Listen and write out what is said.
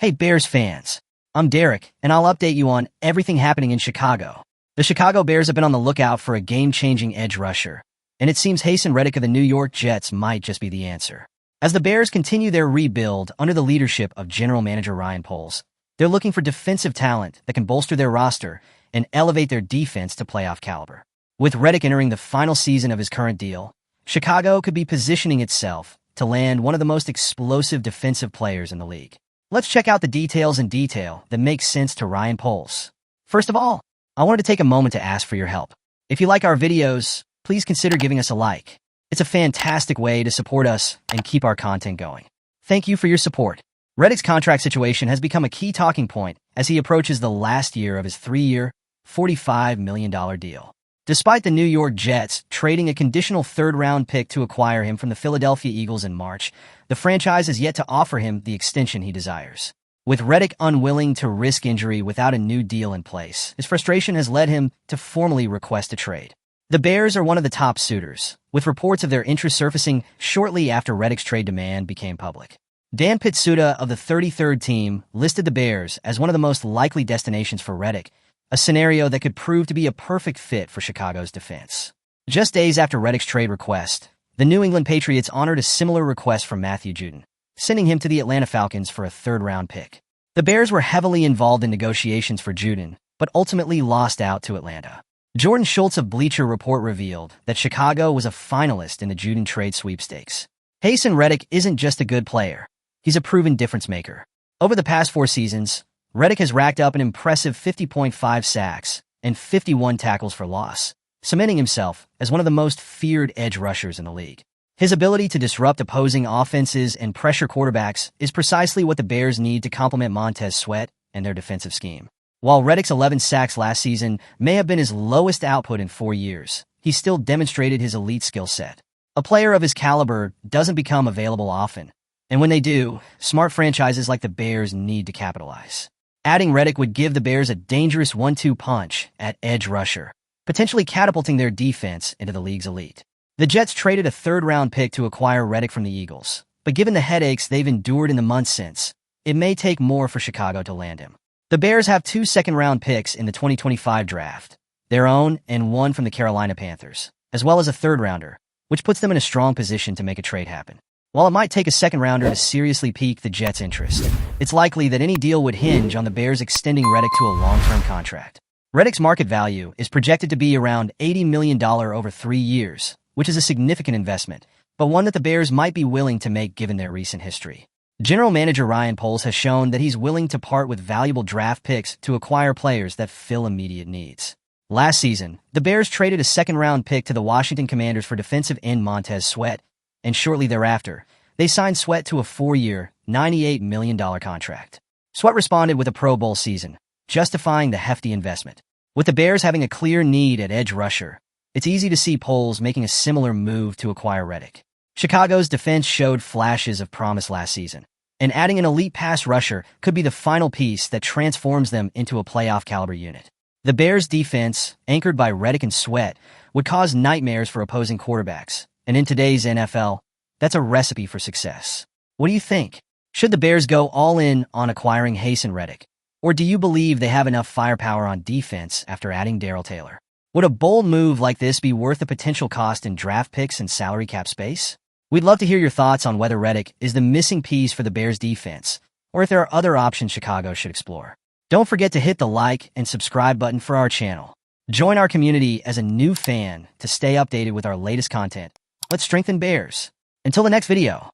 Hey Bears fans, I'm Derek, and I'll update you on everything happening in Chicago. The Chicago Bears have been on the lookout for a game-changing edge rusher, and it seems Haason Reddick of the New York Jets might just be the answer. As the Bears continue their rebuild under the leadership of General Manager Ryan Poles, they're looking for defensive talent that can bolster their roster and elevate their defense to playoff caliber. With Reddick entering the final season of his current deal, Chicago could be positioning itself to land one of the most explosive defensive players in the league. Let's check out the details in detail that make sense to Ryan Poles. First of all, I wanted to take a moment to ask for your help. If you like our videos, please consider giving us a like. It's a fantastic way to support us and keep our content going. Thank you for your support. Reddick's contract situation has become a key talking point as he approaches the last year of his 3-year, $45 million deal. Despite the New York Jets trading a conditional third-round pick to acquire him from the Philadelphia Eagles in March, the franchise has yet to offer him the extension he desires. With Reddick unwilling to risk injury without a new deal in place, his frustration has led him to formally request a trade. The Bears are one of the top suitors, with reports of their interest surfacing shortly after Reddick's trade demand became public. Dan Pitsuta of the 33rd team listed the Bears as one of the most likely destinations for Reddick, a scenario that could prove to be a perfect fit for Chicago's defense. Just days after Reddick's trade request, the New England Patriots honored a similar request from Matthew Judon, sending him to the Atlanta Falcons for a third-round pick. The Bears were heavily involved in negotiations for Judon, but ultimately lost out to Atlanta. Jordan Schultz of Bleacher Report revealed that Chicago was a finalist in the Judon trade sweepstakes. Haason Reddick isn't just a good player. He's a proven difference-maker. Over the past 4 seasons, Reddick has racked up an impressive 50.5 sacks and 51 tackles for loss, cementing himself as one of the most feared edge rushers in the league. His ability to disrupt opposing offenses and pressure quarterbacks is precisely what the Bears need to complement Montez Sweat and their defensive scheme. While Reddick's 11 sacks last season may have been his lowest output in 4 years, he still demonstrated his elite skill set. A player of his caliber doesn't become available often, and when they do, smart franchises like the Bears need to capitalize. Adding Reddick would give the Bears a dangerous 1-2 punch at edge rusher, potentially catapulting their defense into the league's elite. The Jets traded a third-round pick to acquire Reddick from the Eagles, but given the headaches they've endured in the months since, it may take more for Chicago to land him. The Bears have 2 second-round picks in the 2025 draft, their own and one from the Carolina Panthers, as well as a third-rounder, which puts them in a strong position to make a trade happen. While it might take a second-rounder to seriously pique the Jets' interest, it's likely that any deal would hinge on the Bears extending Reddick to a long-term contract. Reddick's market value is projected to be around $80 million over 3 years, which is a significant investment, but one that the Bears might be willing to make given their recent history. General Manager Ryan Poles has shown that he's willing to part with valuable draft picks to acquire players that fill immediate needs. Last season, the Bears traded a second-round pick to the Washington Commanders for defensive end Montez Sweat, and shortly thereafter, they signed Sweat to a 4-year, $98 million contract. Sweat responded with a Pro Bowl season, justifying the hefty investment. With the Bears having a clear need at edge rusher, it's easy to see Poles making a similar move to acquire Reddick. Chicago's defense showed flashes of promise last season, and adding an elite pass rusher could be the final piece that transforms them into a playoff-caliber unit. The Bears' defense, anchored by Reddick and Sweat, would cause nightmares for opposing quarterbacks, and in today's NFL, that's a recipe for success. What do you think? Should the Bears go all in on acquiring Haason Reddick, or do you believe they have enough firepower on defense after adding Darrell Taylor? Would a bold move like this be worth the potential cost in draft picks and salary cap space? We'd love to hear your thoughts on whether Reddick is the missing piece for the Bears' defense, or if there are other options Chicago should explore. Don't forget to hit the like and subscribe button for our channel. Join our community as a new fan to stay updated with our latest content. Let's strengthen Bears. Until the next video.